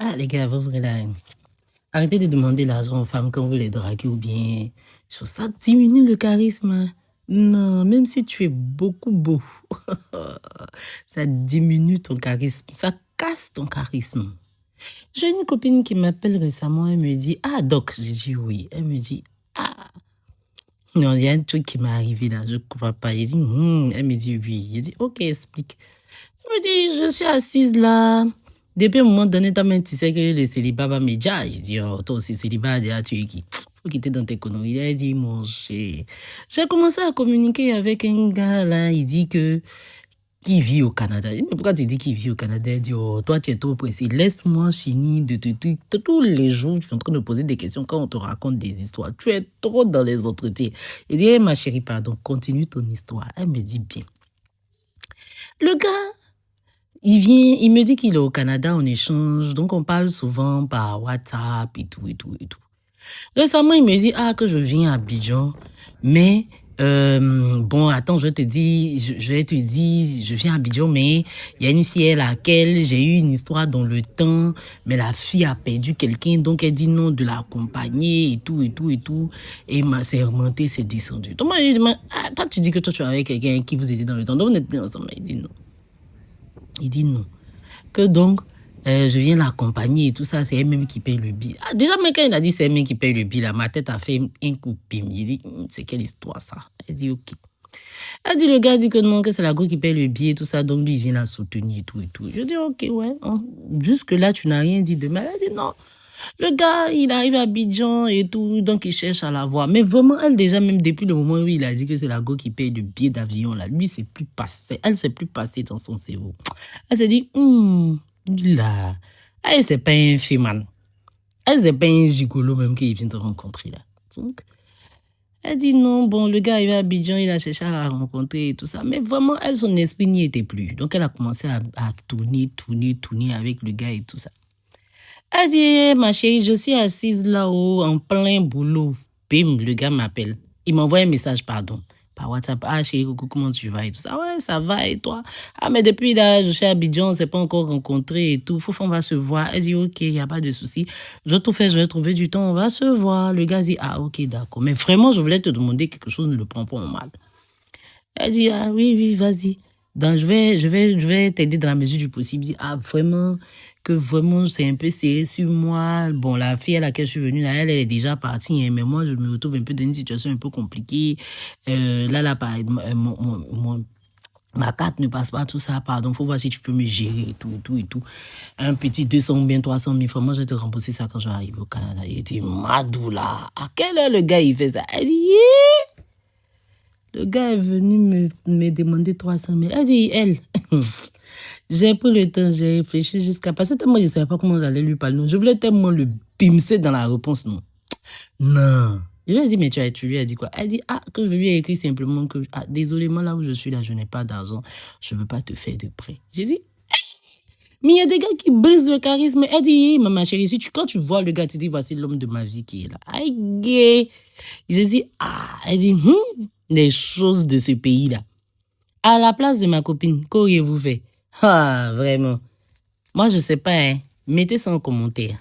Ah, les gars, vous là. Arrêtez de demander l'argent aux femmes quand vous les draguez ou bien. Ça diminue le charisme. Non, même si tu es beaucoup beau, ça diminue ton charisme. Ça casse ton charisme. J'ai une copine qui m'appelle récemment, elle me dit, ah, Doc, j'ai dit oui. Elle me dit, ah, non, il y a un truc qui m'est arrivé là, je ne comprends pas. Elle dit, elle me dit oui. Il dit, ok, explique. Elle me dit, je suis assise là. Depuis un moment donné, toi-même, tu sais que le célibat va me dire, je dis, oh, toi aussi, célibat, déjà, tu es qui? Faut quitter dans tes conneries. Elle dit, mon cher. J'ai commencé à communiquer avec un gars là, il dit que qui vit au Canada. Mais pourquoi tu dis qu'il vit au Canada? Il dit, oh, toi, tu es trop pressé. Laisse-moi finir de tous les jours, tu es en train de poser des questions quand on te raconte des histoires. Tu es trop dans les entretiens. Il dit, hey, ma chérie, pardon, continue ton histoire. Elle me dit bien. Le gars, il vient, il me dit qu'il est au Canada, on échange, donc on parle souvent par WhatsApp et tout. Récemment, il me dit, que je viens à Abidjan, mais bon, attends, je viens à Abidjan, mais il y a une fille à laquelle j'ai eu une histoire dans le temps, mais la fille a perdu quelqu'un, donc elle dit non de l'accompagner et tout. Et c'est remonté, c'est descendu. Donc moi, je lui dis, toi, tu dis que toi, tu es avec quelqu'un qui vous était dans le temps, donc vous n'êtes plus ensemble. Il dit non. Il dit non. Que donc, je viens l'accompagner et tout ça, c'est elle-même qui paye le billet. Ah, déjà, mais quand il a dit c'est elle-même qui paye le billet, là, ma tête a fait un coup pim. Il dit, c'est quelle histoire ça? Elle dit, ok. Elle dit, le gars dit que non, que c'est la go qui paye le billet et tout ça, donc lui, il vient la soutenir et tout. Je dis, ok, ouais. Jusque-là, tu n'as rien dit de mal. Elle dit, non. Le gars, il arrive à Abidjan et tout, donc il cherche à la voir. Mais vraiment, elle, déjà, même depuis le moment où il a dit que c'est la go qui paye le billet d'avion, là, lui, c'est plus passé. Elle s'est plus passée dans son cerveau. Elle s'est dit, là, elle, c'est pas un féman. Elle, c'est pas un gigolo même qu'il vient de rencontrer, là. Donc, elle dit non, bon, le gars, il va à Abidjan, il a cherché à la rencontrer et tout ça. Mais vraiment, elle, son esprit n'y était plus. Donc, elle a commencé à tourner avec le gars et tout ça. Elle dit, ma chérie, je suis assise là-haut, en plein boulot. Bim, le gars m'appelle. Il m'envoie un message, pardon, par WhatsApp. Ah, chérie, coucou, comment tu vas et tout ça. Ouais, ça va, et toi? Ah, mais depuis là, je suis à Abidjan, on ne s'est pas encore rencontrés et tout. Faut on va se voir. Elle dit, ok, il n'y a pas de souci. Je vais tout faire, je vais trouver du temps, on va se voir. Le gars dit, ah, ok, d'accord. Mais vraiment, je voulais te demander quelque chose, ne le prends pas en mal. Elle dit, ah, oui, vas-y. Donc, je vais t'aider dans la mesure du possible. Il dit, ah, vraiment, que vraiment, c'est un peu serré sur moi. Bon, la fille à laquelle je suis venue, là, elle est déjà partie, hein, mais moi, je me retrouve un peu dans une situation un peu compliquée. Là, ma carte ne passe pas, tout ça, pardon, faut voir si tu peux me gérer et tout. Un petit 200 ou bien 300 000 francs, moi, je vais te rembourser ça quand je vais arriver au Canada. Il dit, Madoula, à quelle heure le gars, il fait ça? Elle dit, yeah! Le gars est venu me demander 300 000. Elle dit, elle, j'ai pris le temps, j'ai réfléchi jusqu'à... Parce que tellement je ne savais pas comment j'allais lui parler. Non. Je voulais tellement le pimser dans la réponse, non. Non. Je lui ai dit, mais tu lui as dit quoi? Elle dit, que je lui ai écrit simplement que, désolé, moi là où je suis là, je n'ai pas d'argent. Je ne veux pas te faire de prêt. J'ai dit, mais il y a des gars qui brisent le charisme. Elle dit, ma chérie, quand tu vois le gars, tu dis, voici l'homme de ma vie qui est là. Aïe, gay. J'ai dit, elle dit, les choses de ce pays-là. À la place de ma copine, qu'auriez-vous fait? Ah, vraiment. Moi, je sais pas, hein. Mettez ça en commentaire.